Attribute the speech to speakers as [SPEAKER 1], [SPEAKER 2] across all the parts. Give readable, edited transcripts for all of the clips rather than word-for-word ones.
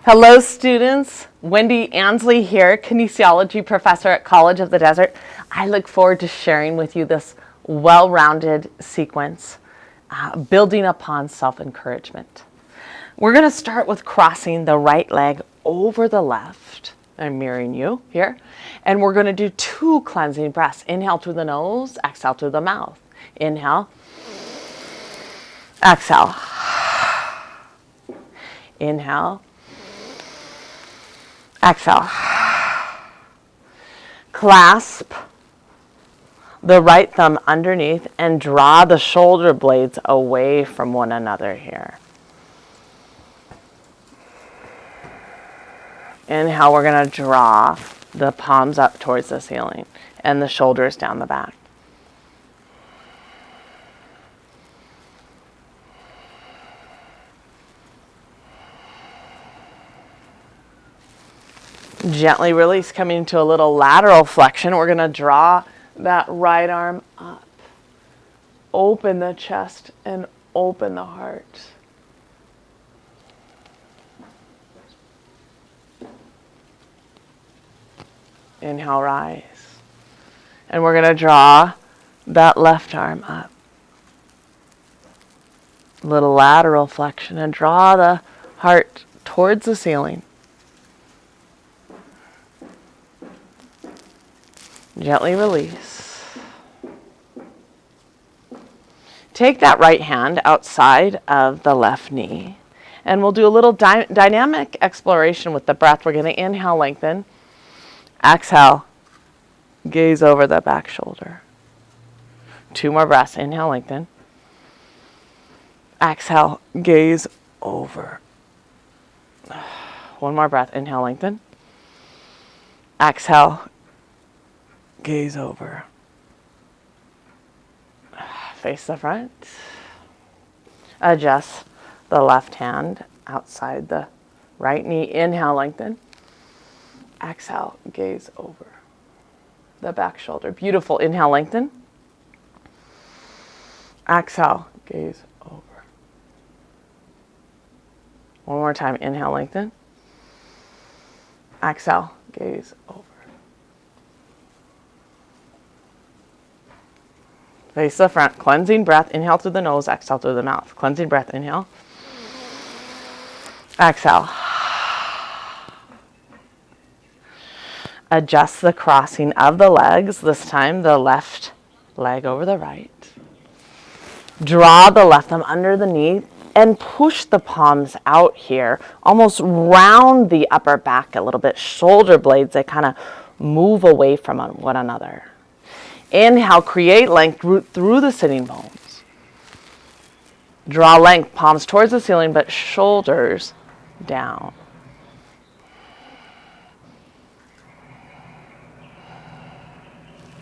[SPEAKER 1] Hello students, Wendy Ansley here, kinesiology professor at College of the Desert. I look forward to sharing with you this well-rounded sequence, building upon self-encouragement. We're going to start with crossing the right leg over the left. I'm mirroring you here. And we're going to do 2 cleansing breaths. Inhale through the nose, exhale through the mouth. Inhale, exhale. Inhale. Exhale. Clasp the right thumb underneath and draw the shoulder blades away from one another here. Inhale, we're going to draw the palms up towards the ceiling and the shoulders down the back. Gently release, coming to a little lateral flexion. We're going to draw that right arm up. Open the chest and open the heart. Inhale, rise. And we're going to draw that left arm up. Little lateral flexion and draw the heart towards the ceiling. Gently release. Take that right hand outside of the left knee, and we'll do a little dynamic exploration with the breath. We're going to inhale, lengthen. Exhale, gaze over the back shoulder. 2 more breaths. Inhale, lengthen. Exhale, gaze over. 1 more breath. Inhale, lengthen. Exhale, gaze over. Face the front. Adjust the left hand outside the right knee. Inhale, lengthen. Exhale, gaze over the back shoulder. Beautiful. Inhale, lengthen. Exhale, gaze over. 1 more time. Inhale, lengthen. Exhale, gaze over. Face the front. Cleansing breath. Inhale through the nose. Exhale through the mouth. Cleansing breath. Inhale. Exhale. Adjust the crossing of the legs. This time the left leg over the right. Draw the left thumb under the knee and push the palms out here. Almost round the upper back a little bit. Shoulder blades, they kind of move away from one another. Inhale, create length, root through the sitting bones. Draw length, palms towards the ceiling, but shoulders down.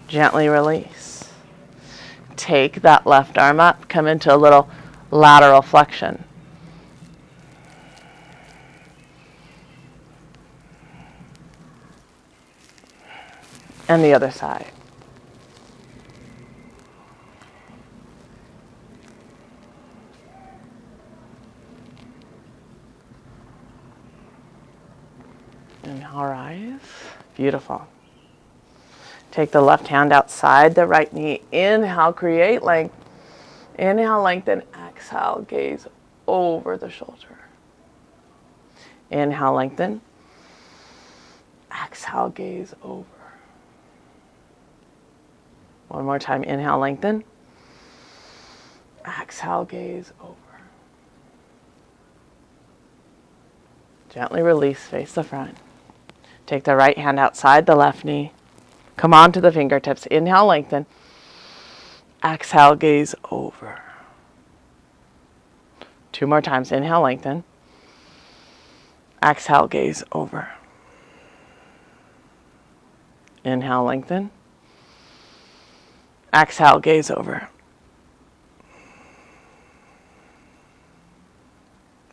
[SPEAKER 1] Gently release. Take that left arm up, come into a little lateral flexion. And the other side. Inhale, rise. Beautiful. Take the left hand outside the right knee. Inhale, create length. Inhale, lengthen. Exhale, gaze over the shoulder. Inhale, lengthen. Exhale, gaze over. 1 more time. Inhale, lengthen. Exhale, gaze over. Gently release, face the front. Take the right hand outside the left knee. Come on to the fingertips. Inhale, lengthen. Exhale, gaze over. 2 more times. Inhale, lengthen. Exhale, gaze over. Inhale, lengthen. Exhale, gaze over.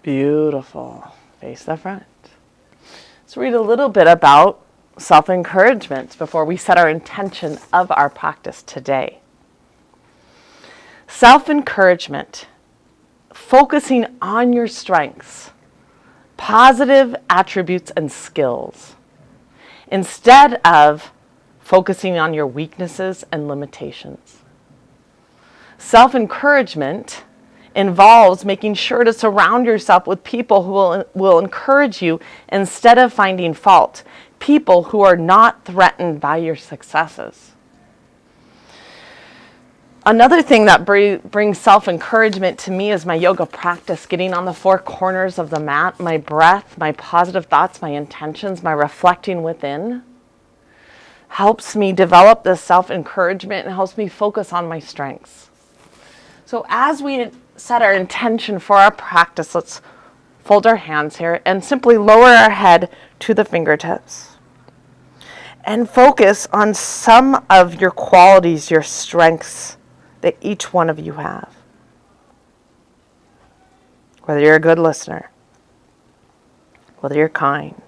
[SPEAKER 1] Beautiful. Face the front. Let's read a little bit about self-encouragement before we set our intention of our practice today. Self-encouragement, focusing on your strengths, positive attributes and skills, instead of focusing on your weaknesses and limitations. Self-encouragement involves making sure to surround yourself with people who will encourage you instead of finding fault, people who are not threatened by your successes. Another thing that brings self-encouragement to me is my yoga practice, getting on the four corners of the mat, my breath, my positive thoughts, my intentions, my reflecting within, helps me develop this self-encouragement and helps me focus on my strengths. So as we set our intention for our practice, let's fold our hands here and simply lower our head to the fingertips. And focus on some of your qualities, your strengths that each one of you have. Whether you're a good listener, whether you're kind,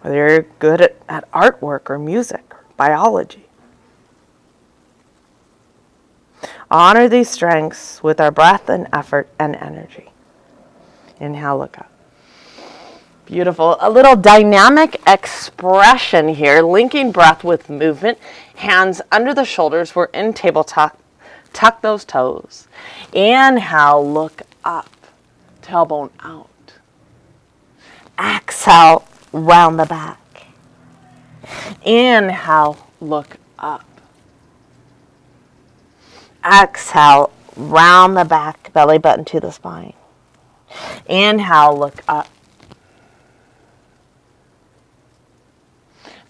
[SPEAKER 1] whether you're good at artwork or music or biology. Honor these strengths with our breath and effort and energy. Inhale, look up. Beautiful. A little dynamic expression here, linking breath with movement. Hands under the shoulders. We're in table tuck. Tuck those toes. Inhale, look up. Tailbone out. Exhale, round the back. Inhale, look up. Exhale, round the back, belly button to the spine. Inhale, look up.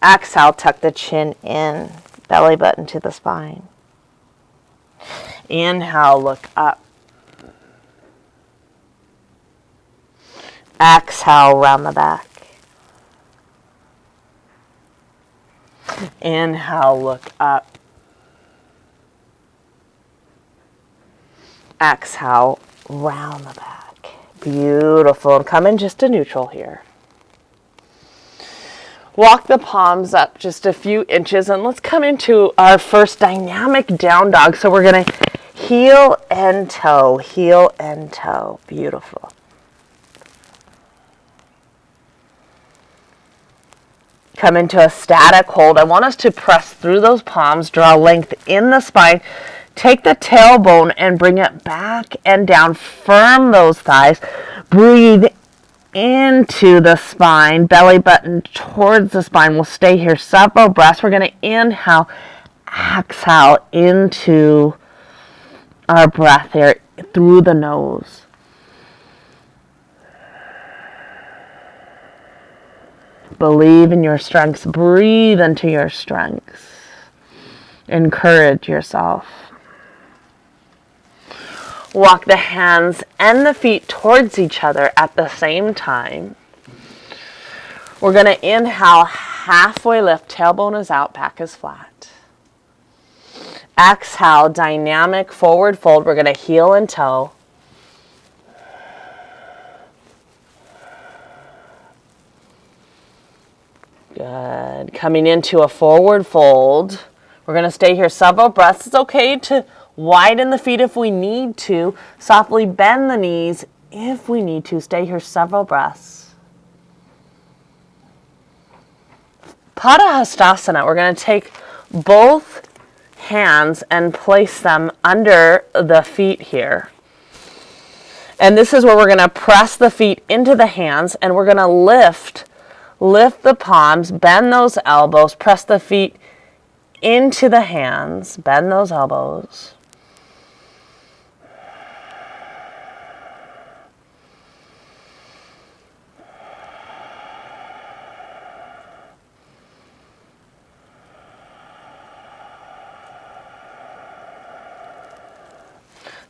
[SPEAKER 1] Exhale, tuck the chin in, belly button to the spine. Inhale, look up. Exhale, round the back. Inhale, look up. Exhale, round the back. Beautiful. And come in just to neutral here. Walk the palms up just a few inches and let's come into our first dynamic down dog. So we're going to heel and toe, heel and toe. Beautiful. Come into a static hold. I want us to press through those palms, draw length in the spine. Take the tailbone and bring it back and down. Firm those thighs. Breathe into the spine. Belly button towards the spine. We'll stay here several breaths. We're going to inhale, exhale into our breath here through the nose. Believe in your strengths. Breathe into your strengths. Encourage yourself. Walk the hands and the feet towards each other at the same time. We're going to inhale, halfway lift, tailbone is out, back is flat. Exhale, dynamic forward fold. We're going to heel and toe. Good. Coming into a forward fold. We're going to stay here several breaths. It's okay to widen the feet if we need to. Softly bend the knees if we need to. Stay here several breaths. Padahastasana. We're going to take both hands and place them under the feet here. And this is where we're going to press the feet into the hands and we're going to lift the palms, bend those elbows, press the feet into the hands, bend those elbows.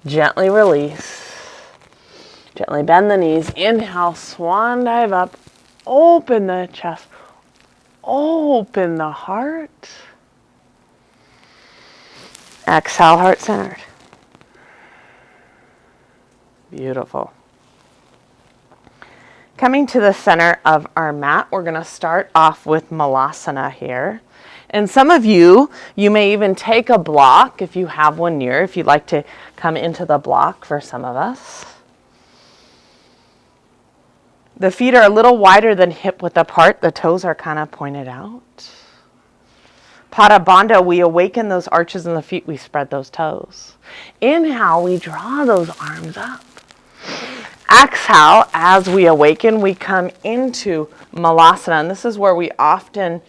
[SPEAKER 1] Gently release. Gently bend the knees. Inhale, swan dive up. Open the chest. Open the heart. Exhale, heart centered. Beautiful. Coming to the center of our mat, we're going to start off with Malasana here. And some of you may even take a block if you have one near, if you'd like to come into the block for some of us. The feet are a little wider than hip width apart. The toes are kind of pointed out. Pada Bandha, we awaken those arches in the feet. We spread those toes. Inhale, we draw those arms up. Exhale, as we awaken, we come into Malasana. And this is where we often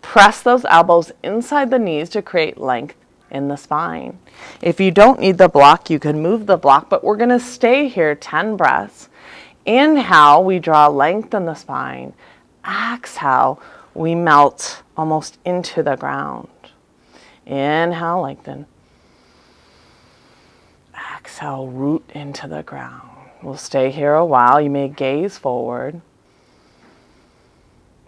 [SPEAKER 1] press those elbows inside the knees to create length in the spine. If you don't need the block, you can move the block, but we're going to stay here 10 breaths. Inhale, we draw length in the spine. Exhale, we melt almost into the ground. Inhale, lengthen. Exhale, root into the ground. We'll stay here a while. You may gaze forward.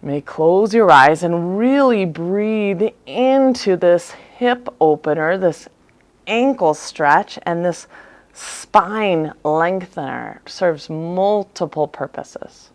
[SPEAKER 1] You may close your eyes and really breathe into this hip opener, this ankle stretch, and this spine lengthener. Serves multiple purposes.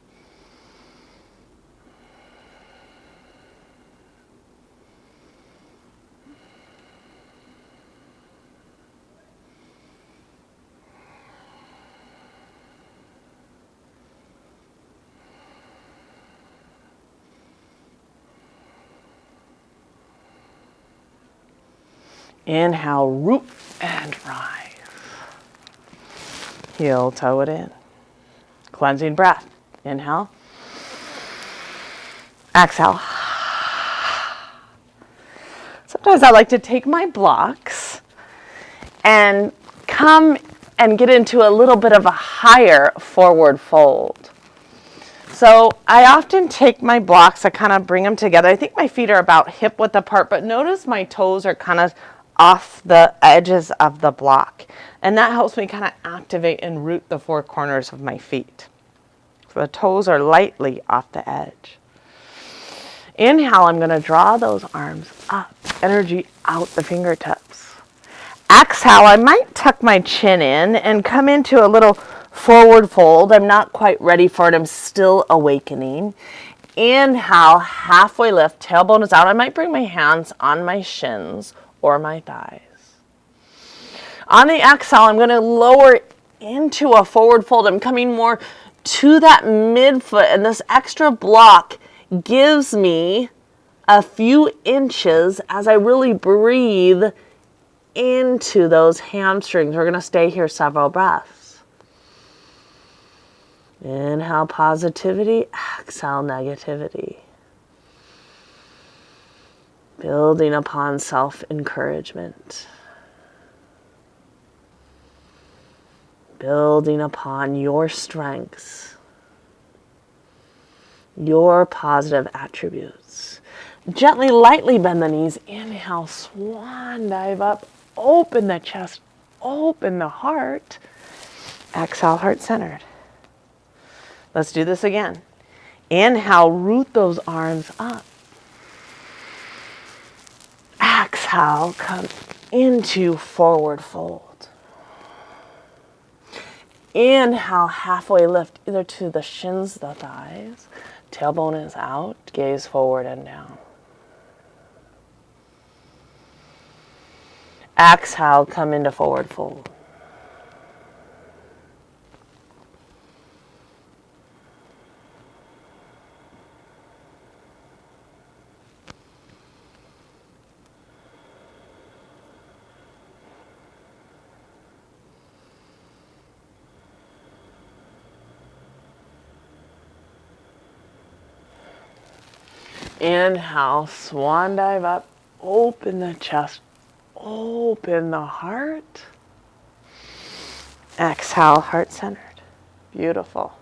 [SPEAKER 1] Inhale, root and rise. Heel toe it in. Cleansing breath. Inhale. Exhale. Sometimes I like to take my blocks and come and get into a little bit of a higher forward fold. So I often take my blocks, I kind of bring them together. I think my feet are about hip width apart, but notice my toes are kind of off the edges of the block. And that helps me kind of activate and root the four corners of my feet. So the toes are lightly off the edge. Inhale, I'm going to draw those arms up, energy out the fingertips. Exhale, I might tuck my chin in and come into a little forward fold. I'm not quite ready for it. I'm still awakening. Inhale, halfway lift, tailbone is out. I might bring my hands on my shins or my thighs. On the exhale, I'm going to lower into a forward fold. I'm coming more to that midfoot, and this extra block gives me a few inches as I really breathe into those hamstrings. We're going to stay here several breaths. Inhale, positivity. Exhale, negativity. Building upon self-encouragement. Building upon your strengths, your positive attributes. Gently, lightly bend the knees. Inhale, swan dive up. Open the chest, open the heart. Exhale, heart centered. Let's do this again. Inhale, root those arms up. Exhale, come into forward fold. Inhale, halfway lift either to the shins, the thighs. Tailbone is out, gaze forward and down. Exhale, come into forward fold. Inhale, swan dive up, open the chest, open the heart. Exhale, heart centered. Beautiful.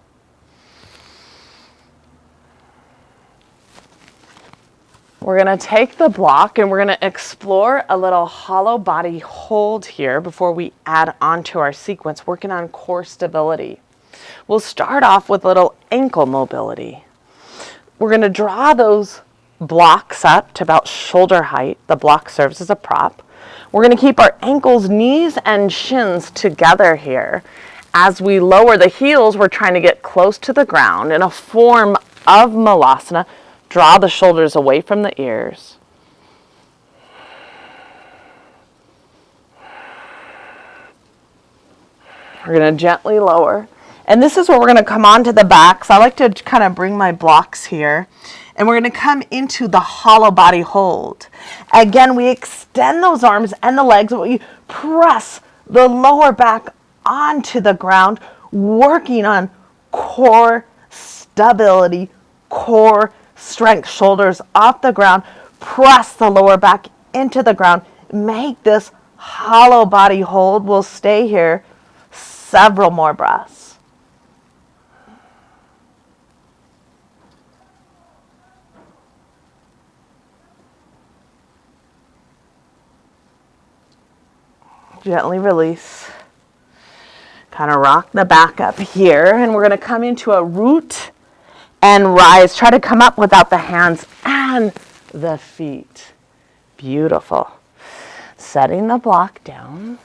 [SPEAKER 1] We're going to take the block and we're going to explore a little hollow body hold here before we add on to our sequence, working on core stability. We'll start off with a little ankle mobility. We're going to draw those blocks up to about shoulder height. The block serves as a prop. We're going to keep our ankles, knees, and shins together here. As we lower the heels, we're trying to get close to the ground in a form of Malasana. Draw the shoulders away from the ears. We're going to gently lower. And this is where we're going to come onto the back. So I like to kind of bring my blocks here. And we're going to come into the hollow body hold. Again, we extend those arms and the legs. We press the lower back onto the ground, working on core stability, core strength. Shoulders off the ground. Press the lower back into the ground. Make this hollow body hold. We'll stay here several more breaths. Gently release. Kind of rock the back up here, and we're going to come into a root and rise. Try to come up without the hands and the feet. Beautiful. Setting the block down,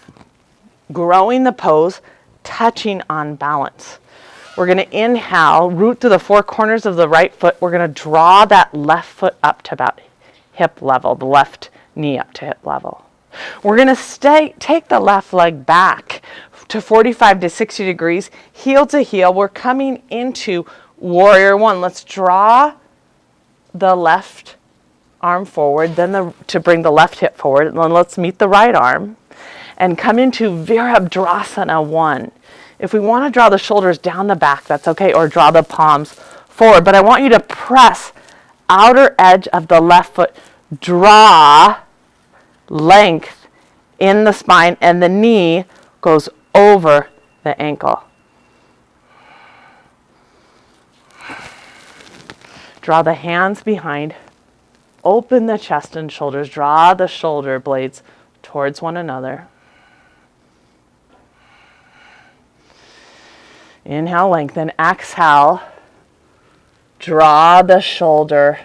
[SPEAKER 1] growing the pose, touching on balance. We're going to inhale, root to the four corners of the right foot. We're going to draw that left foot up to about hip level, the left knee up to hip level. We're going to take the left leg back to 45 to 60 degrees, heel to heel. We're coming into warrior one. Let's draw the left arm forward, then to bring the left hip forward, and then let's meet the right arm and come into Virabhadrasana 1. If we want to draw the shoulders down the back, that's okay, or draw the palms forward, but I want you to press outer edge of the left foot, draw length in the spine, and the knee goes over the ankle. Draw the hands behind, open the chest and shoulders, draw the shoulder blades towards one another. Inhale, lengthen, exhale, draw the shoulder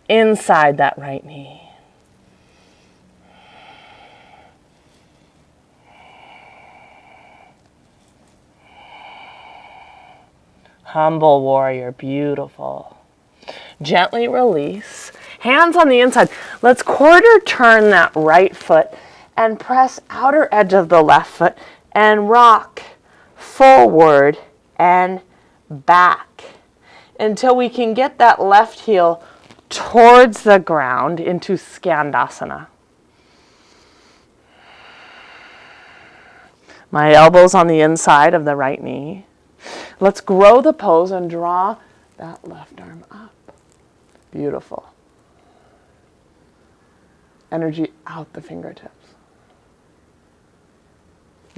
[SPEAKER 1] inside that right knee. Humble warrior, beautiful. Gently release. Hands on the inside. Let's quarter turn that right foot and press outer edge of the left foot and rock forward and back until we can get that left heel towards the ground into Skandasana. My elbows on the inside of the right knee. Let's grow the pose and draw that left arm up. Beautiful. Energy out the fingertips.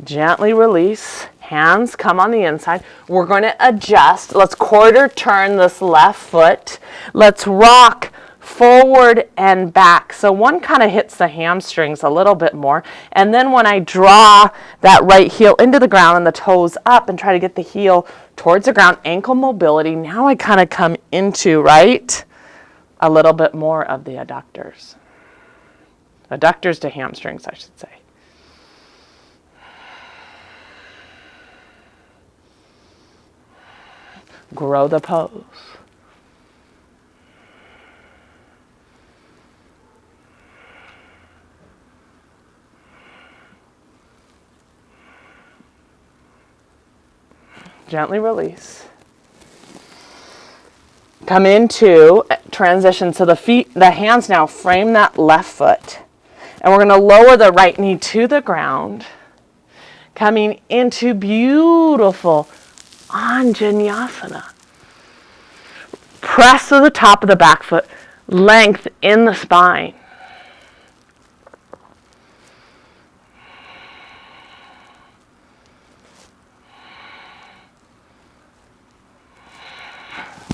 [SPEAKER 1] Gently release. Hands come on the inside. We're going to adjust. Let's quarter turn this left foot. Let's rock forward and back. So one kind of hits the hamstrings a little bit more. And then when I draw that right heel into the ground and the toes up and try to get the heel towards the ground, ankle mobility, now I kind of come into, right, a little bit more of the adductors. Adductors to hamstrings, I should say. Grow the pose. Gently release. Come into transition. So the hands now frame that left foot. And we're going to lower the right knee to the ground. Coming into beautiful Anjaneyasana. Press to the top of the back foot. Length in the spine.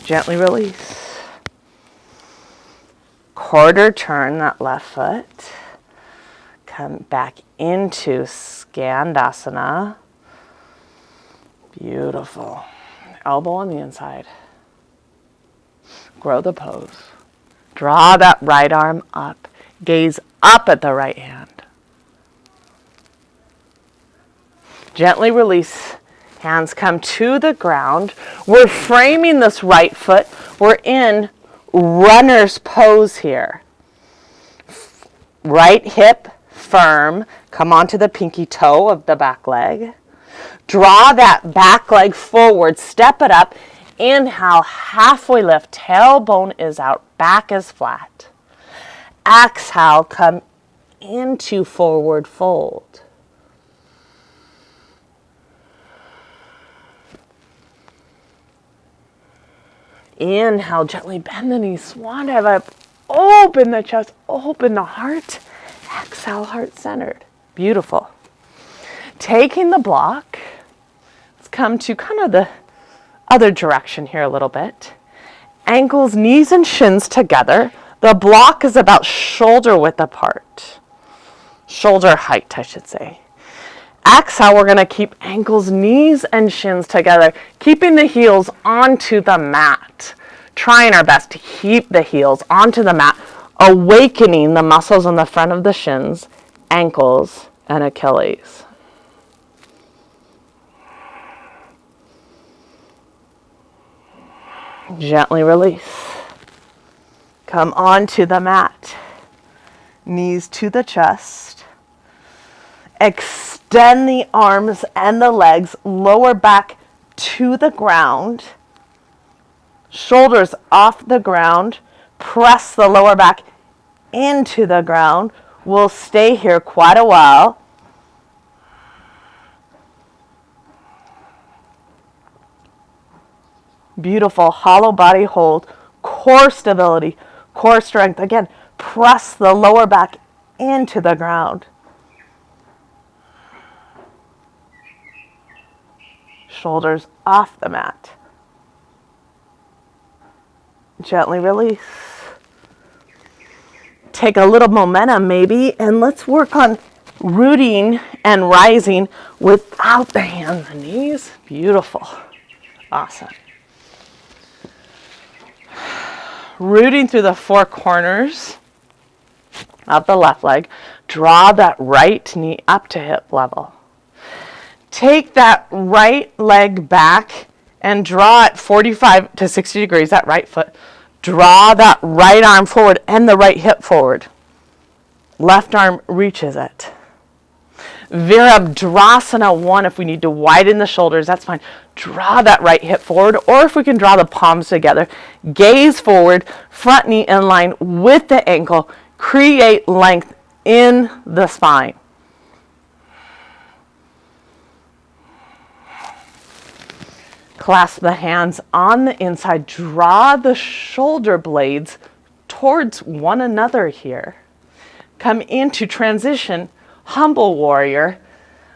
[SPEAKER 1] Gently release. Quarter turn that left foot. Come back into Skandasana. Beautiful. Elbow on the inside. Grow the pose. Draw that right arm up. Gaze up at the right hand. Gently release. Hands come to the ground. We're framing this right foot. We're in runner's pose here. Right hip firm. Come onto the pinky toe of the back leg. Draw that back leg forward, step it up. Inhale, halfway lift, tailbone is out, back is flat. Exhale, come into forward fold. Inhale, gently bend the knees, swan dive up, open the chest, open the heart. Exhale, heart centered. Beautiful. Taking the block, let's come to kind of the other direction here a little bit. Ankles, knees, and shins together. The block is about shoulder width apart. Shoulder height, I should say. Exhale, we're going to keep ankles, knees, and shins together, keeping the heels onto the mat. Trying our best to keep the heels onto the mat, awakening the muscles on the front of the shins, ankles, and Achilles. Gently release. Come onto the mat. Knees to the chest. Extend the arms and the legs, lower back to the ground. Shoulders off the ground. Press the lower back into the ground. We'll stay here quite a while. Beautiful hollow body hold, core stability, core strength. Again, press the lower back into the ground. Shoulders off the mat. Gently release. Take a little momentum maybe, and let's work on rooting and rising without the hands and knees. Beautiful. Awesome. Rooting through the four corners of the left leg. Draw that right knee up to hip level. Take that right leg back and draw it 45 to 60 degrees, that right foot. Draw that right arm forward and the right hip forward. Left arm reaches it. Virabhadrasana 1, if we need to widen the shoulders, that's fine. Draw that right hip forward, or if we can draw the palms together, gaze forward, front knee in line with the ankle, create length in the spine. Clasp the hands on the inside, draw the shoulder blades towards one another here. Come into transition, humble warrior.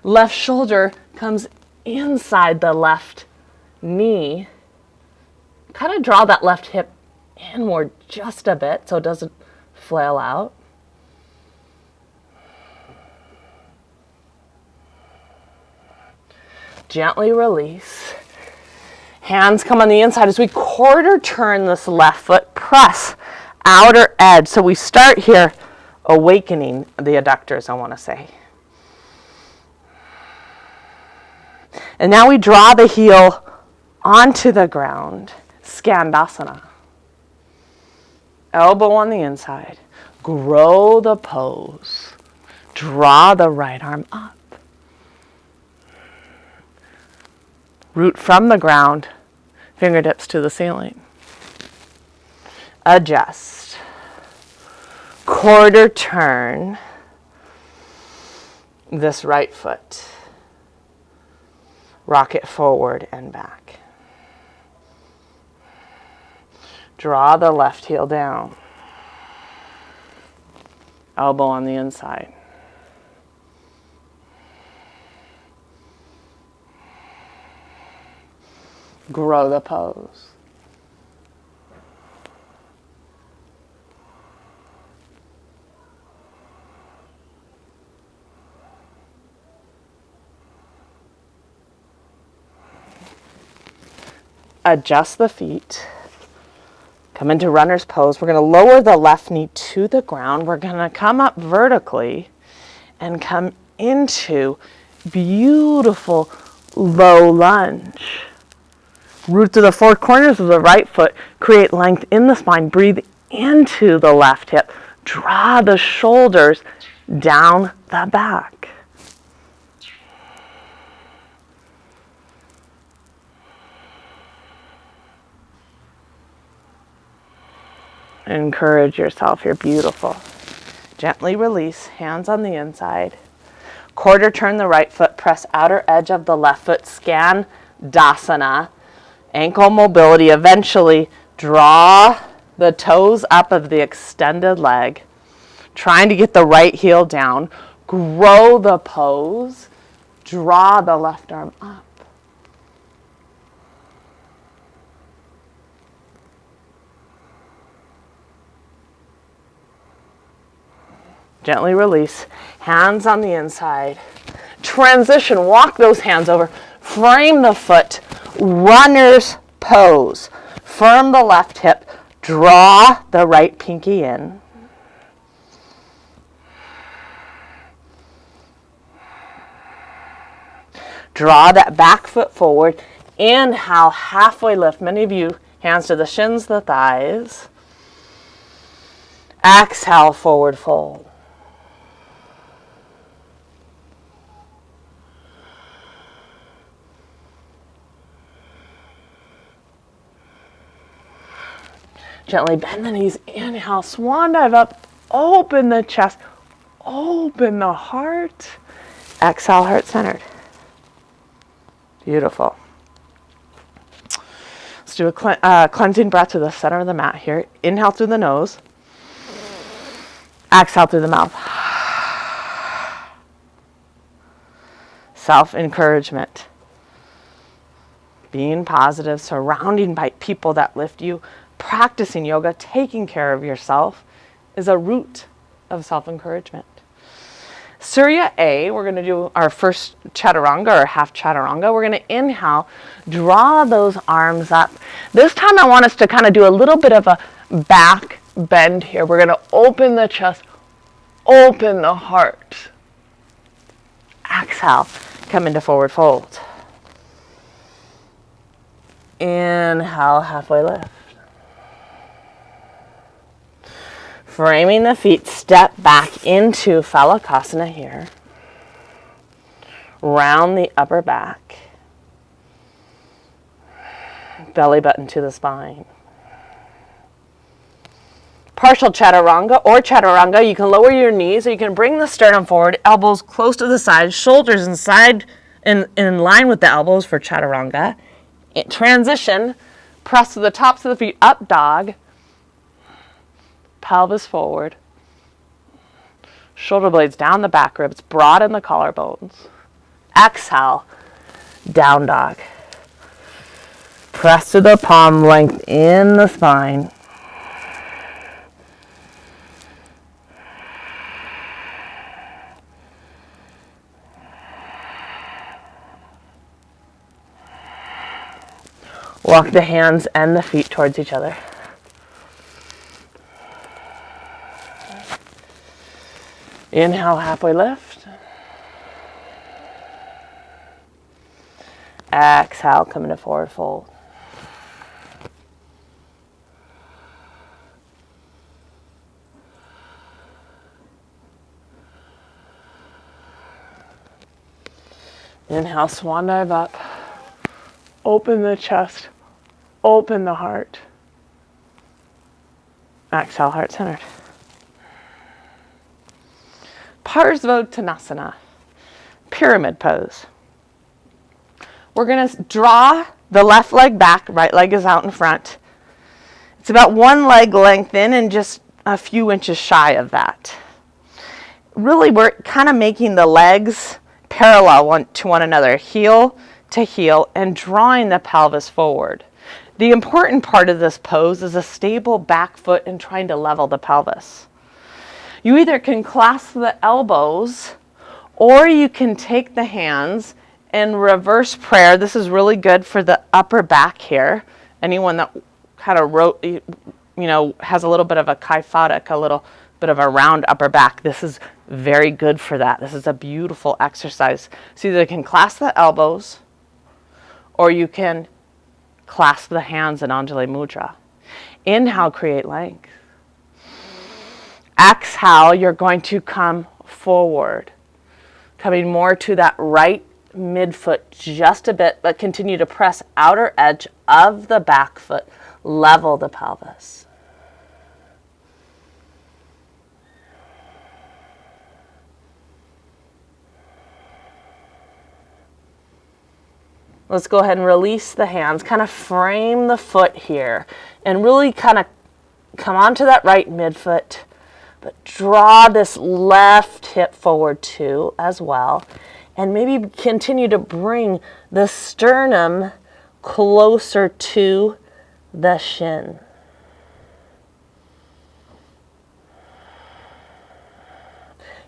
[SPEAKER 1] Left shoulder comes inside the left knee. Kind of draw that left hip inward just a bit so it doesn't flail out. Gently release. Hands come on the inside as we quarter turn this left foot, press outer edge. So we start here awakening the adductors, I want to say. And now we draw the heel onto the ground, Skandasana. Elbow on the inside. Grow the pose. Draw the right arm up. Root from the ground, fingertips to the ceiling. Adjust. Quarter turn this right foot. Rock it forward and back. Draw the left heel down. Elbow on the inside. Grow the pose. Adjust the feet. Come into runner's pose. We're going to lower the left knee to the ground. We're going to come up vertically and come into beautiful low lunge. Root to the four corners of the right foot. Create length in the spine. Breathe into the left hip. Draw the shoulders down the back. Encourage yourself. You're beautiful. Gently release. Hands on the inside. Quarter turn the right foot. Press outer edge of the left foot. Scan Dasana. Ankle mobility. Eventually draw the toes up of the extended leg. Trying to get the right heel down. Grow the pose. Draw the left arm up. Gently release. Hands on the inside. Transition. Walk those hands over. Frame the foot. Runner's pose. Firm the left hip. Draw the right pinky in. Draw that back foot forward. Inhale, halfway lift. Many of you, hands to the shins, the thighs. Exhale, forward fold. Gently bend the knees. Inhale, swan dive up. Open the chest. Open the heart. Exhale, heart centered. Beautiful. Let's do a cleansing breath to the center of the mat here. Inhale through the nose. Exhale through the mouth. Self-encouragement. Being positive, surrounding by people that lift you, practicing yoga, taking care of yourself is a root of self-encouragement. Surya A, we're going to do our first chaturanga or half chaturanga. We're going to inhale, draw those arms up. This time I want us to kind of do a little bit of a back bend here. We're going to open the chest, open the heart. Exhale, come into forward fold. Inhale, halfway lift. Framing the feet, step back into Phalakasana here. Round the upper back. Belly button to the spine. Partial chaturanga or chaturanga, you can lower your knees or you can bring the sternum forward, elbows close to the sides, shoulders in line with the elbows for chaturanga. Transition, press to the tops of the feet, up dog. Pelvis forward. Shoulder blades down the back ribs, broaden the collarbones. Exhale, down dog. Press to the palm, length in the spine. Walk the hands and the feet towards each other. Inhale, halfway lift. Exhale, come into forward fold. Inhale, swan dive up. Open the chest. Open the heart. Exhale, heart centered. Parsvottanasana, pyramid pose. We're going to draw the left leg back, right leg is out in front. It's about one leg length in and just a few inches shy of that. Really, we're kind of making the legs parallel to one another, heel to heel, and drawing the pelvis forward. The important part of this pose is a stable back foot and trying to level the pelvis. You either can clasp the elbows or you can take the hands and reverse prayer. This is really good for the upper back here. Anyone that kind of has a little bit of a kyphotic, a little bit of a round upper back, this is very good for that. This is a beautiful exercise. So either you can clasp the elbows or you can clasp the hands in Anjali Mudra. Inhale, create length. Exhale, you're going to come forward, coming more to that right midfoot just a bit, but continue to press outer edge of the back foot, level the pelvis. Let's go ahead and release the hands, kind of frame the foot here, and really kind of come onto that right midfoot, but draw this left hip forward too as well. And maybe continue to bring the sternum closer to the shin.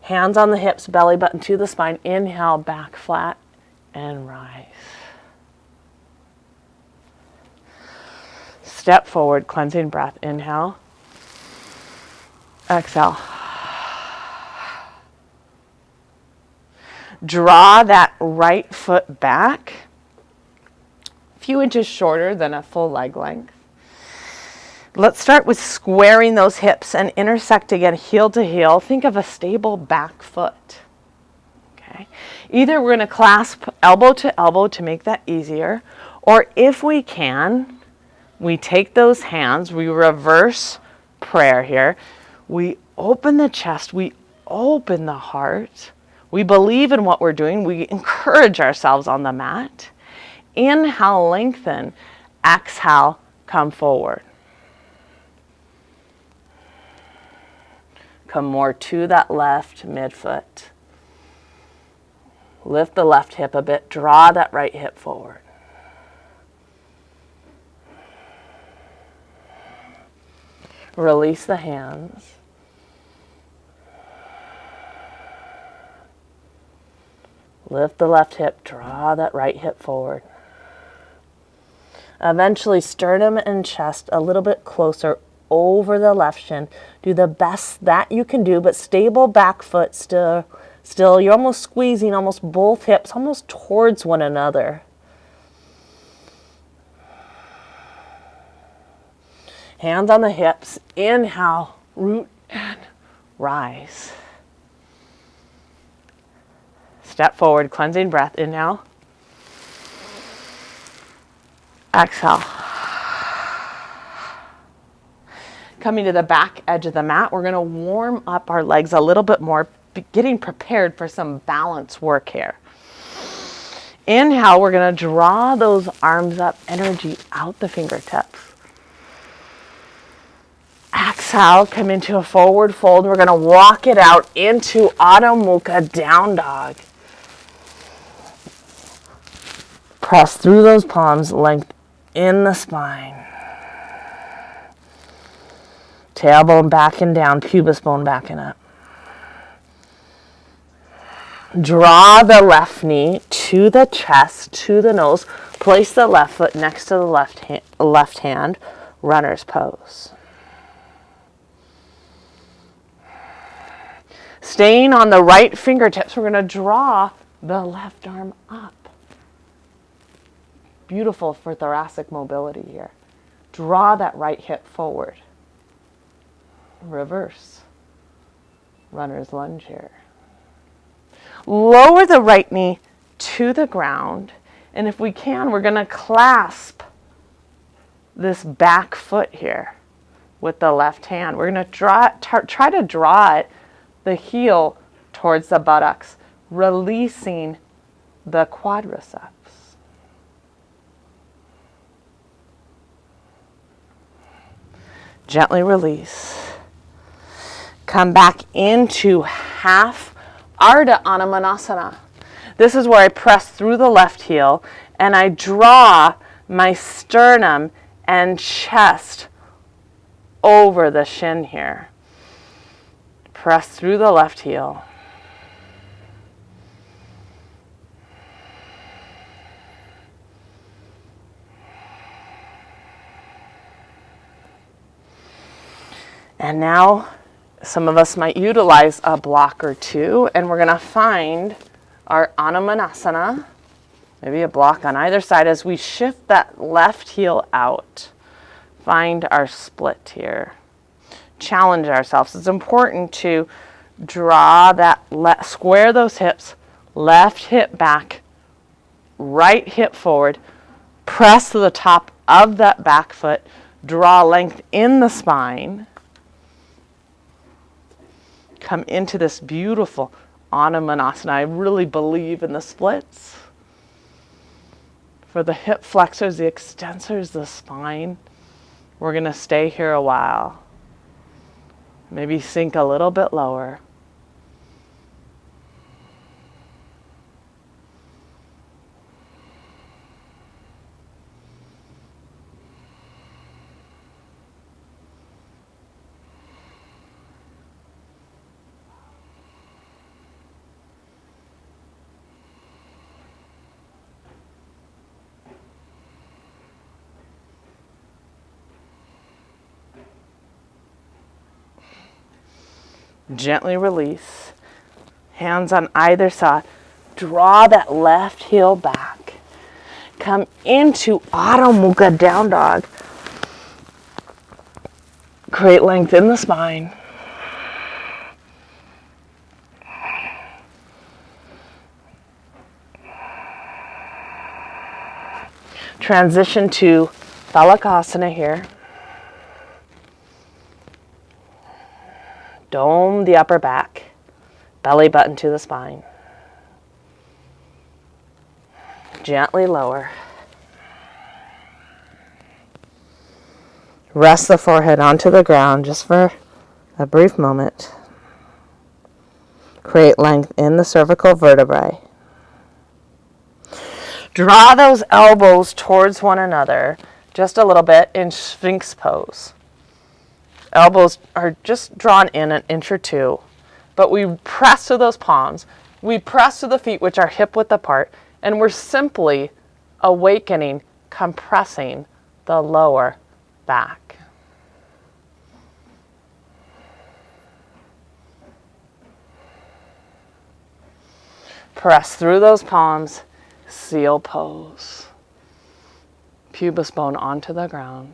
[SPEAKER 1] Hands on the hips, belly button to the spine. Inhale, back flat and rise. Step forward, cleansing breath. Inhale. Exhale. Draw that right foot back, a few inches shorter than a full leg length. Let's start with squaring those hips and intersect again, heel to heel. Think of a stable back foot. Okay. Either we're going to clasp elbow to elbow to make that easier, or if we can, we take those hands, we reverse prayer here. We open the chest, we open the heart. We believe in what we're doing. We encourage ourselves on the mat. Inhale, lengthen. Exhale, come forward. Come more to that left midfoot. Lift the left hip a bit. Draw that right hip forward. Release the hands. Lift the left hip, draw that right hip forward. Eventually, sternum and chest a little bit closer over the left shin. Do the best that you can do, but stable back foot still. You're almost squeezing almost both hips, almost towards one another. Hands on the hips. Inhale, root and rise. Step forward, cleansing breath. Inhale. Exhale. Coming to the back edge of the mat, we're going to warm up our legs a little bit more, getting prepared for some balance work here. Inhale, we're going to draw those arms up, energy out the fingertips. Exhale, come into a forward fold. We're going to walk it out into Adho Mukha, down dog. Press through those palms, length in the spine. Tailbone backing down, pubis bone backing up. Draw the left knee to the chest, to the nose. Place the left foot next to the left hand, runner's pose. Staying on the right fingertips, we're going to draw the left arm up. Beautiful for thoracic mobility here. Draw that right hip forward. Reverse. Runner's lunge here. Lower the right knee to the ground. And if we can, we're going to clasp this back foot here with the left hand. We're going to try to draw it, the heel towards the buttocks, releasing the quadriceps. Gently release. Come back into half Ardha Anamanasana. This is where I press through the left heel and I draw my sternum and chest over the shin here. Press through the left heel. And now some of us might utilize a block or two, and we're going to find our Anamanasana, maybe a block on either side as we shift that left heel out. Find our split here. Challenge ourselves. It's important to draw that, square those hips, left hip back, right hip forward, press to the top of that back foot, draw length in the spine. Come into this beautiful Anamanasana. I really believe in the splits. For the hip flexors, the extensors, the spine, we're going to stay here a while. Maybe sink a little bit lower. Gently release. Hands on either side. Draw that left heel back. Come into Adho Mukha Down Dog. Create length in the spine. Transition to Thalakasana here. Dome the upper back. Belly button to the spine. Gently lower. Rest the forehead onto the ground just for a brief moment. Create length in the cervical vertebrae. Draw those elbows towards one another just a little bit in Sphinx pose. Elbows are just drawn in an inch or two, but we press to those palms. We press to the feet, which are hip width apart, and we're simply awakening, compressing the lower back. Press through those palms, seal pose. Pubis bone onto the ground.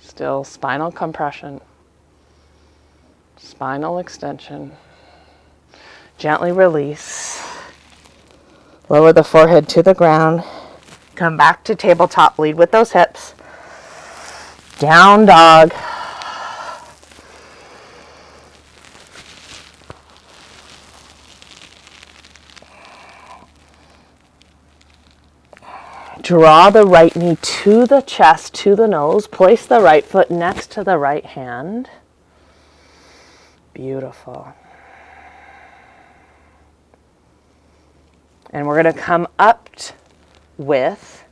[SPEAKER 1] Still spinal compression, spinal extension. Gently release. Lower the forehead to the ground. Come back to tabletop. Lead with those hips. Down dog. Draw the right knee to the chest, to the nose. Place the right foot next to the right hand. Beautiful. And we're going to come up with,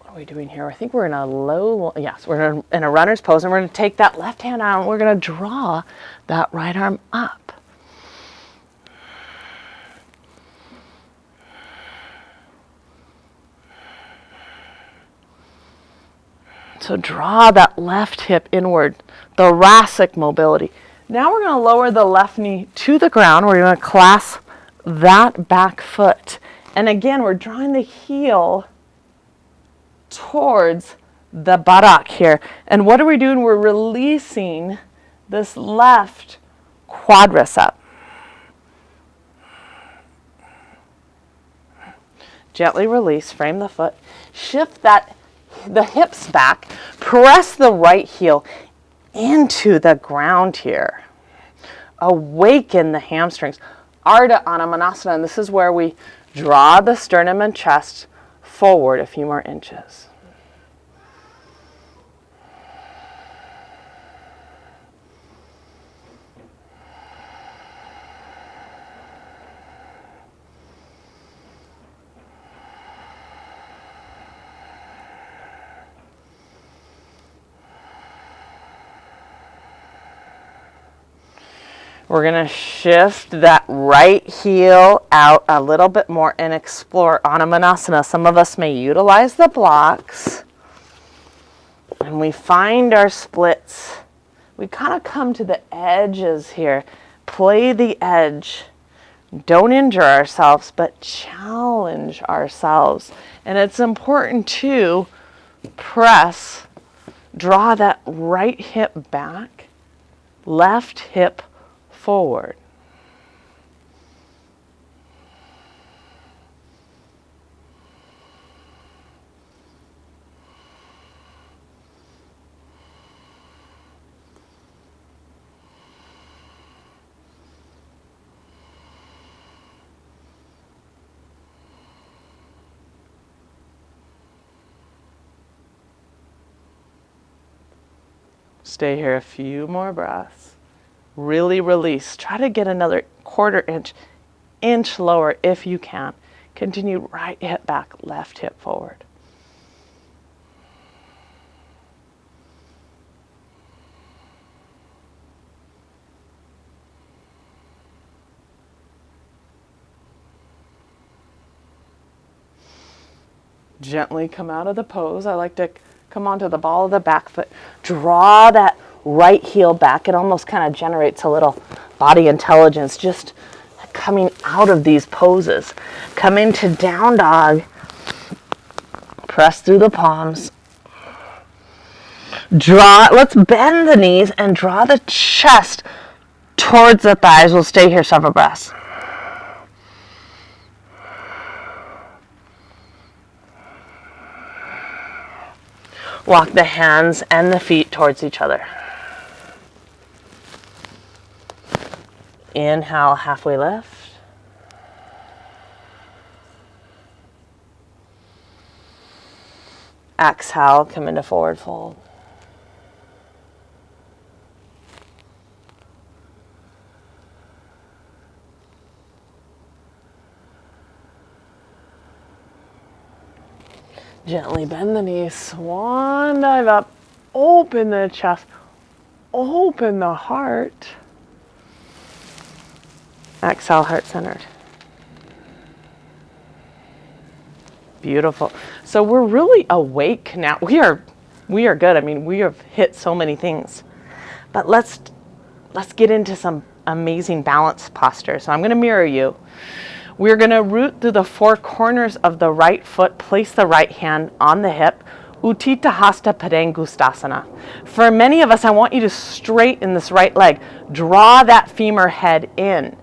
[SPEAKER 1] what are we doing here? I think we're in a low, yes, we're in a runner's pose, and we're going to take that left hand out and we're going to draw that right arm up. So draw that left hip inward, thoracic mobility. Now we're going to lower the left knee to the ground. We're going to clasp that back foot. And again, we're drawing the heel towards the buttock here. And what are we doing? We're releasing this left quadricep. Gently release, frame the foot, shift the hips back, press the right heel into the ground here. Awaken the hamstrings. Ardha Anamanasana, and this is where we draw the sternum and chest forward a few more inches. We're going to shift that right heel out a little bit more and explore Anamanasana. Some of us may utilize the blocks. And we find our splits. We kind of come to the edges here. Play the edge. Don't injure ourselves, but challenge ourselves. And it's important to press, draw that right hip back, left hip forward. Stay here a few more breaths. Really release. Try to get another quarter inch lower if you can. Continue right hip back, left hip forward. Gently come out of the pose. I like to come onto the ball of the back foot. Draw that right heel back. It almost kind of generates a little body intelligence just coming out of these poses. Come into down dog. Press through the palms. Draw, let's bend the knees and draw the chest towards the thighs. We'll stay here several breaths. Walk the hands and the feet towards each other. Inhale, halfway lift. Exhale, come into forward fold. Gently bend the knees, swan dive up, open the chest, open the heart. Exhale, heart centered. Beautiful. So we're really awake now. We are good. I mean, we have hit so many things. But let's get into some amazing balance posture. So I'm going to mirror you. We're going to root through the four corners of the right foot, place the right hand on the hip, Utthita Hasta Padangustasana. For many of us, I want you to straighten this right leg. Draw that femur head in.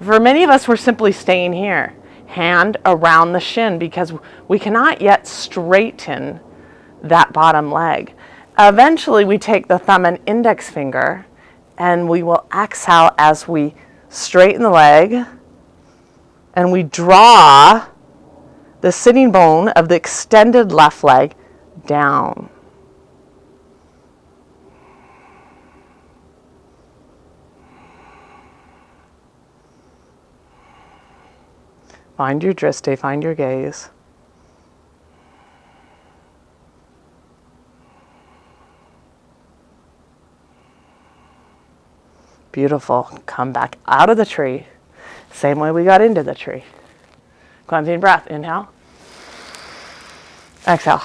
[SPEAKER 1] For many of us, we're simply staying here. Hand around the shin because we cannot yet straighten that bottom leg. Eventually, we take the thumb and index finger and we will exhale as we straighten the leg. And we draw the sitting bone of the extended left leg down. Find your drishti, find your gaze. Beautiful. Come back out of the tree. Same way we got into the tree. Cleansing breath. Inhale. Exhale.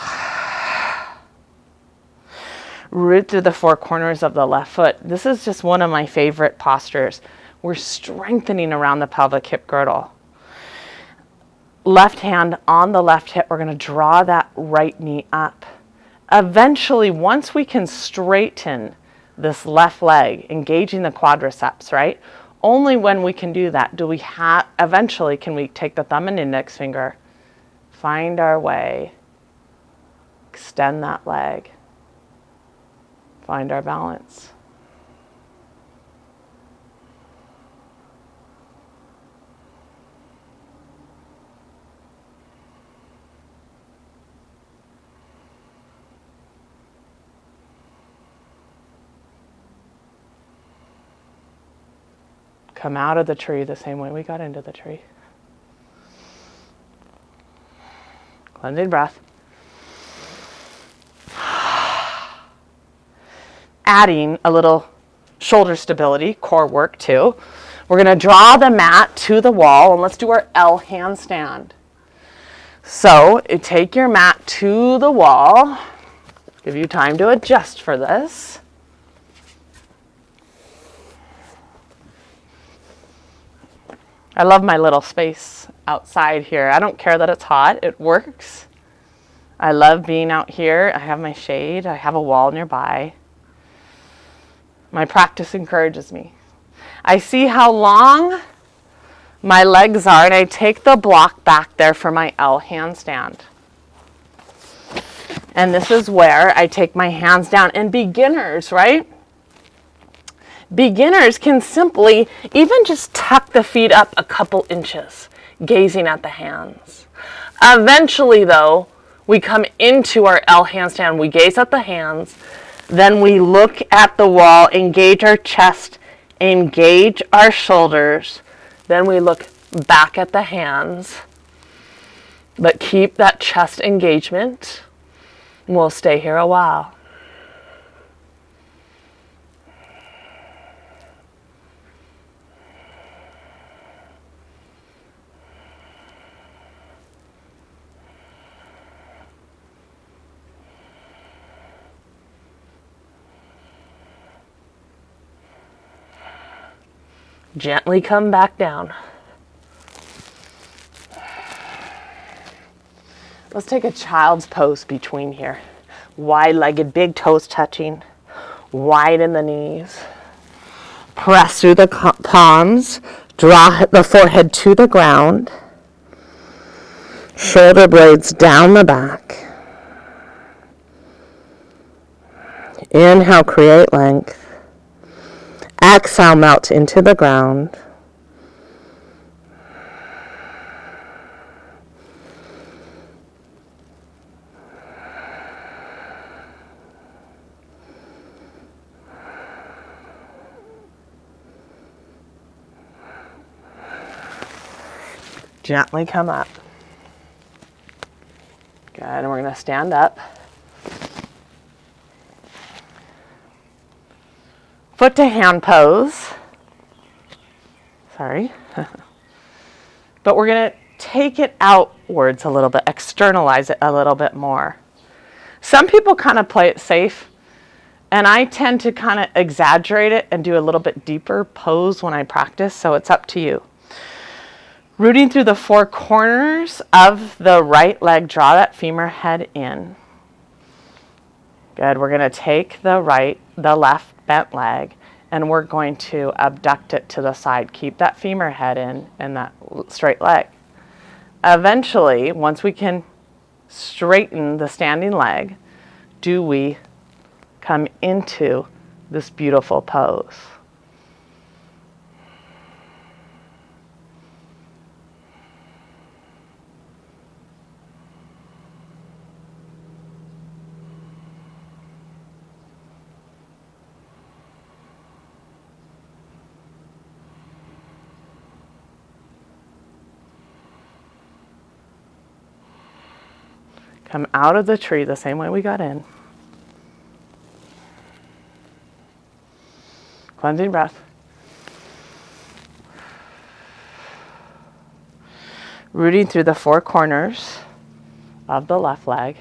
[SPEAKER 1] Root through the four corners of the left foot. This is just one of my favorite postures. We're strengthening around the pelvic hip girdle. Left hand on the left hip. We're going to draw that right knee up. Eventually, once we can straighten this left leg, engaging the quadriceps, right? Only when we can do that do we eventually can we take the thumb and index finger, find our way, extend that leg, find our balance. Come out of the tree the same way we got into the tree. Cleansing breath. Adding a little shoulder stability, core work too. We're going to draw the mat to the wall and let's do our L handstand. So you take your mat to the wall. Give you time to adjust for this. I love my little space outside here. I don't care that it's hot. It works. I love being out here. I have my shade. I have a wall nearby. My practice encourages me. I see how long my legs are, and I take the block back there for my L handstand. And this is where I take my hands down. And beginners, right? Beginners can simply even just tuck the feet up a couple inches, gazing at the hands. Eventually, though, we come into our L handstand. We gaze at the hands. Then we look at the wall, engage our chest, engage our shoulders. Then we look back at the hands, but keep that chest engagement. We'll stay here a while. Gently come back down. Let's take a child's pose between here. Wide-legged, big toes touching, wide in the knees. Press through the palms, draw the forehead to the ground. Shoulder blades down the back. Inhale, create length. Exhale, melt into the ground. Gently come up. Good, and we're going to stand up. Foot to hand pose. Sorry. But we're going to take it outwards a little bit, externalize it a little bit more. Some people kind of play it safe, and I tend to kind of exaggerate it and do a little bit deeper pose when I practice, so it's up to you. Rooting through the four corners of the right leg, draw that femur head in. Good, we're going to take the left bent leg, and we're going to abduct it to the side. Keep that femur head in and that straight leg. Eventually, once we can straighten the standing leg, do we come into this beautiful pose. Come out of the tree the same way we got in. Cleansing breath. Rooting through the four corners of the left leg.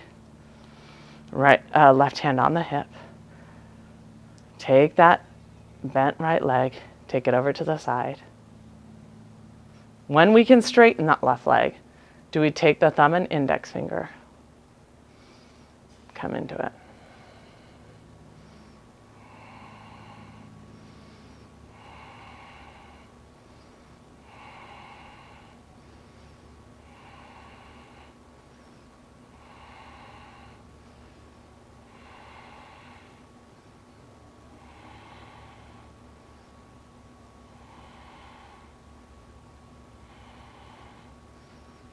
[SPEAKER 1] Left hand on the hip. Take that bent right leg, take it over to the side. When we can straighten that left leg, do we take the thumb and index finger? Come into it.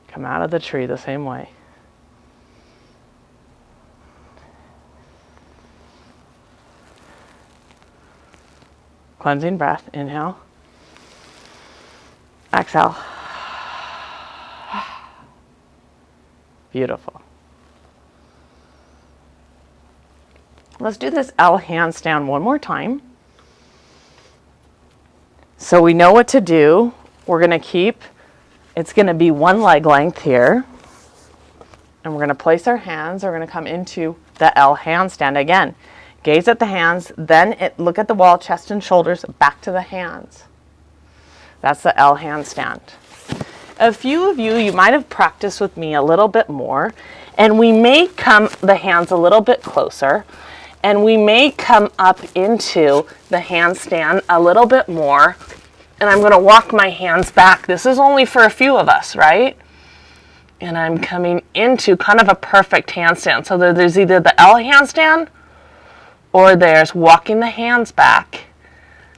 [SPEAKER 1] Come out of the tree the same way. Cleansing breath, inhale. Exhale. Beautiful. Let's do this L handstand one more time. So we know what to do. We're going to keep, it's going to be one leg length here. And we're going to place our hands. We're going to come into the L handstand again. Gaze at the hands, then look at the wall, chest and shoulders, back to the hands. That's the L handstand. A few of you might have practiced with me a little bit more, and we may come the hands a little bit closer, and we may come up into the handstand a little bit more, and I'm going to walk my hands back. This is only for a few of us, right? And I'm coming into kind of a perfect handstand. So there's either the L handstand, or there's walking the hands back,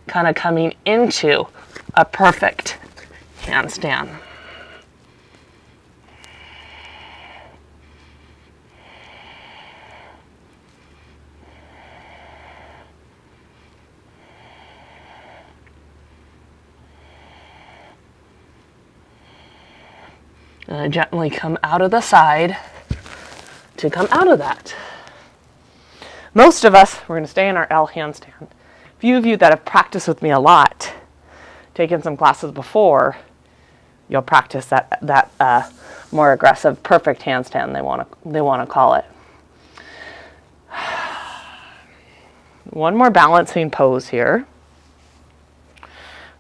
[SPEAKER 1] kind of coming into a perfect handstand. And I gently come out of the side to come out of that. Most of us, we're going to stay in our L handstand. A few of you that have practiced with me a lot, taken some classes before, you'll practice that more aggressive perfect handstand they want to call it. One more balancing pose here.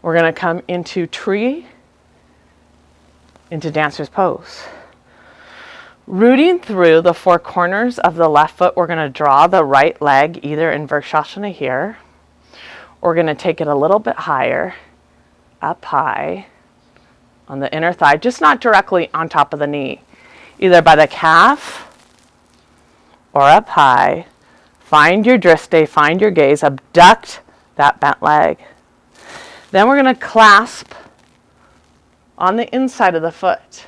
[SPEAKER 1] We're going to come into tree, into dancer's pose. Rooting through the four corners of the left foot, we're going to draw the right leg either in Vrksasana here. We're going to take it a little bit higher, up high on the inner thigh, just not directly on top of the knee, either by the calf or up high. Find your driste, find your gaze, abduct that bent leg. Then we're going to clasp on the inside of the foot.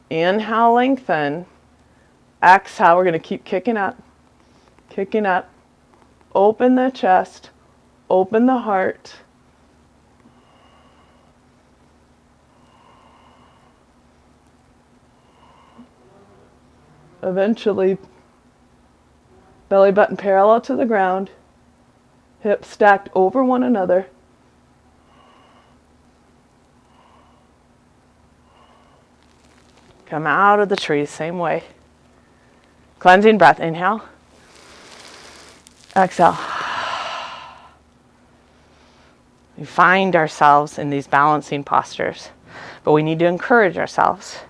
[SPEAKER 1] Inhale, lengthen. Exhale, we're going to keep kicking up. Open the chest, open the heart. Eventually, belly button parallel to the ground, hips stacked over one another. Come out of the tree, same way. Cleansing breath, inhale. Exhale. We find ourselves in these balancing postures, but we need to encourage ourselves.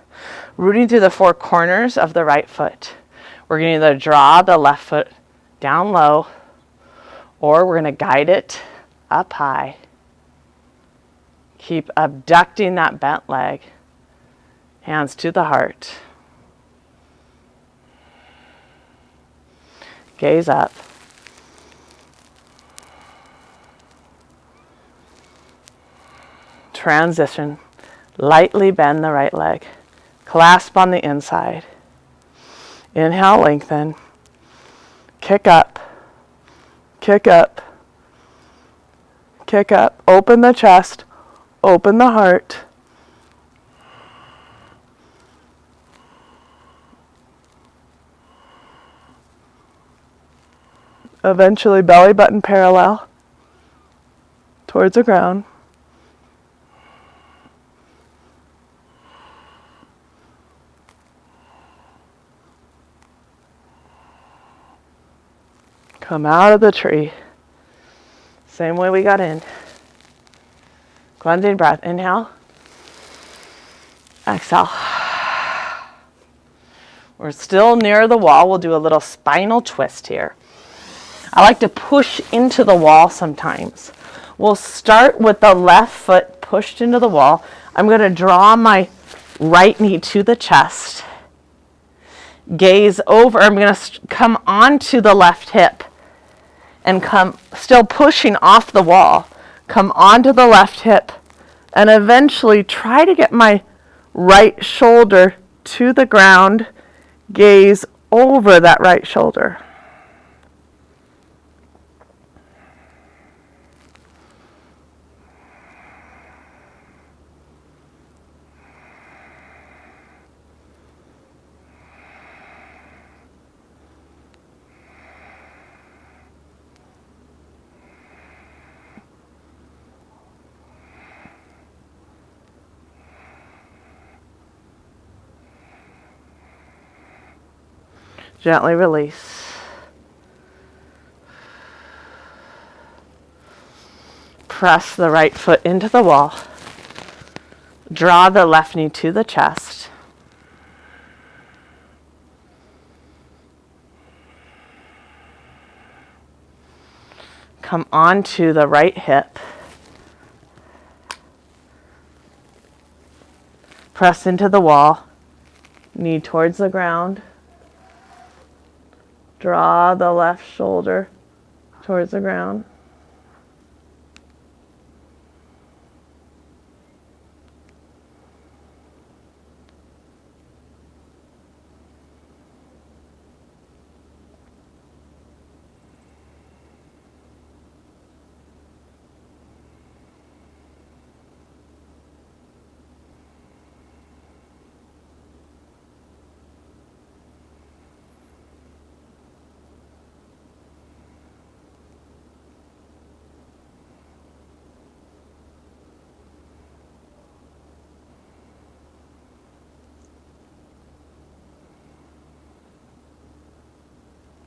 [SPEAKER 1] Rooting through the four corners of the right foot. We're going to either draw the left foot down low, or we're going to guide it up high. Keep abducting that bent leg. Hands to the heart. Gaze up. Transition. Lightly bend the right leg. Clasp on the inside. Inhale, lengthen. Kick up. Kick up. Kick up. Open the chest. Open the heart. Eventually, belly button parallel towards the ground. Come out of the tree. Same way we got in. Cleansing breath. Inhale. Exhale. We're still near the wall. We'll do a little spinal twist here. I like to push into the wall sometimes. We'll start with the left foot pushed into the wall. I'm going to draw my right knee to the chest. Gaze over. I'm going to come onto the left hip and come still pushing off the wall. Come onto the left hip and eventually try to get my right shoulder to the ground. Gaze over that right shoulder. Gently release. Press the right foot into the wall. Draw the left knee to the chest. Come onto the right hip. Press into the wall. Knee towards the ground. Draw the left shoulder towards the ground.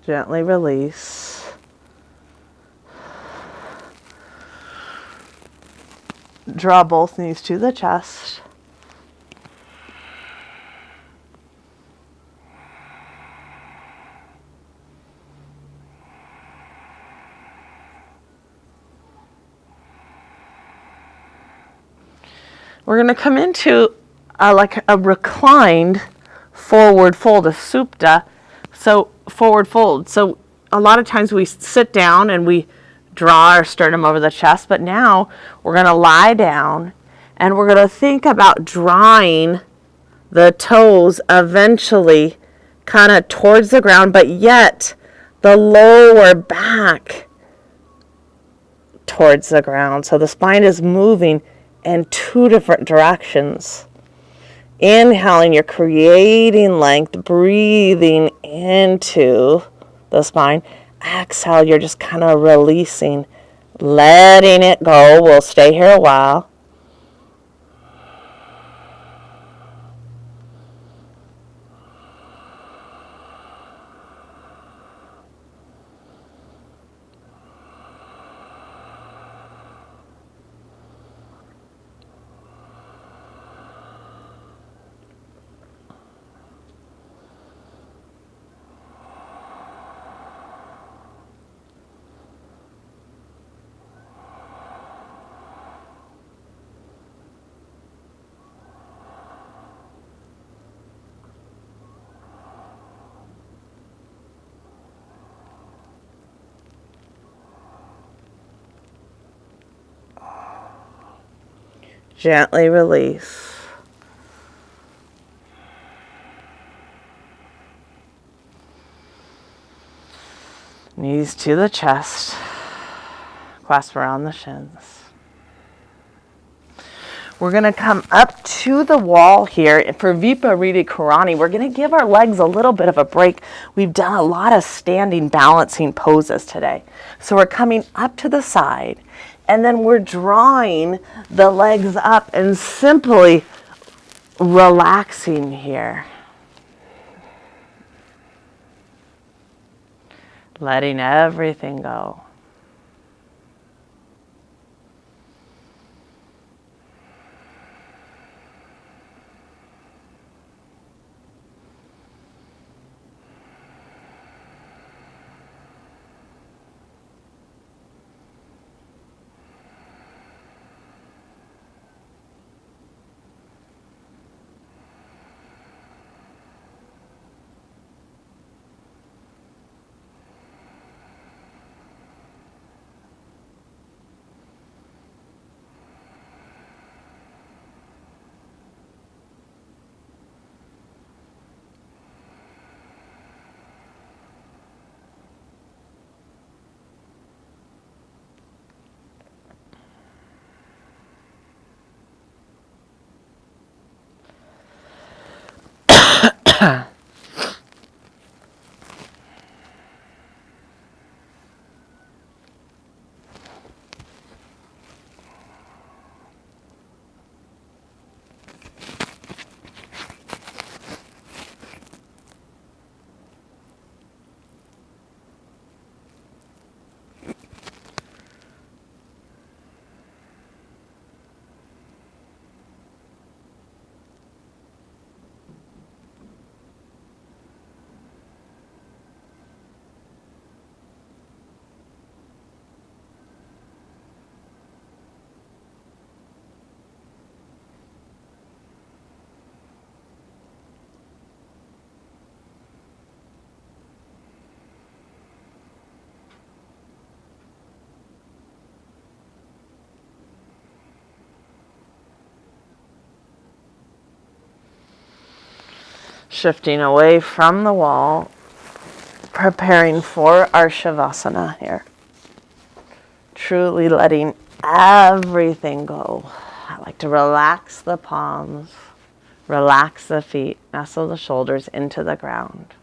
[SPEAKER 1] Gently release. Draw both knees to the chest. We're going to come into like a reclined forward fold, a supta. So forward fold. So a lot of times we sit down and we draw our sternum over the chest, but now we're going to lie down and we're going to think about drawing the toes eventually kind of towards the ground, but yet the lower back towards the ground. So the spine is moving in two different directions. Inhaling, you're creating length, breathing into the spine. Exhale, you're just kind of releasing, letting it go. We'll stay here a while. Gently release. Knees to the chest. Clasp around the shins. We're going to come up to the wall here for Viparita Karani. We're going to give our legs a little bit of a break. We've done a lot of standing balancing poses today. So we're coming up to the side and then we're drawing the legs up and simply relaxing here. Letting everything go. Shifting away from the wall, preparing for our Shavasana here. Truly letting everything go. I like to relax the palms, relax the feet, nestle the shoulders into the ground.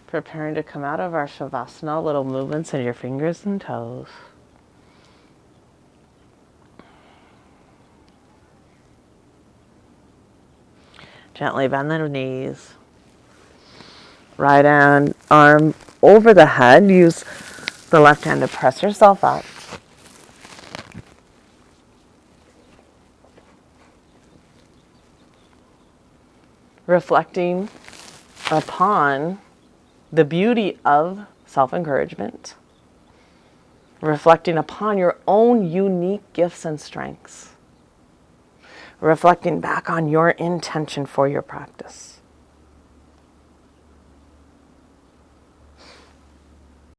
[SPEAKER 1] Preparing to come out of our Shavasana, little movements in your fingers and toes. Gently bend the knees. Right arm over the head. Use the left hand to press yourself up. Reflecting upon the beauty of self-encouragement. Reflecting upon your own unique gifts and strengths. Reflecting back on your intention for your practice.